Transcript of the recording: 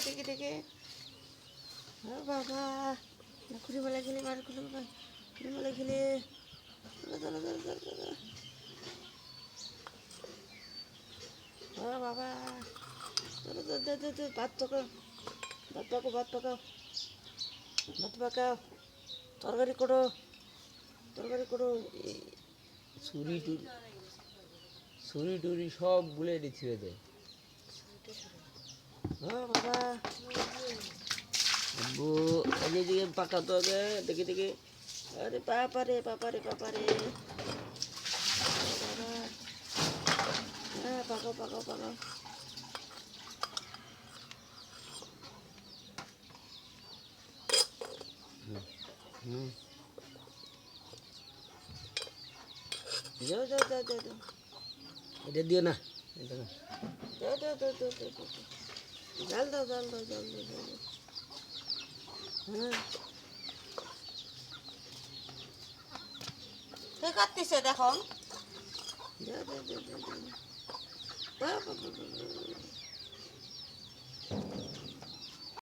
টেকে টেকে বাবা খুঁড়ি মেলা খেলে মার খুঁড়ি মেলা খেলে বাবা ভাত পাকাও ভাত পাকাও তরকারি করো ছুরি টুরি সব গুলে ছিঁড়ে দেয়। বাবা আব্বু এদিকে পাকা তো আগে দেখে দেখে। আরে পাপারে বাবা হ্যাঁ পাকাও হুম যাও এটা দিও না, এটা না। জাল দাও হ্যাঁ কে কাটতেছে দেখো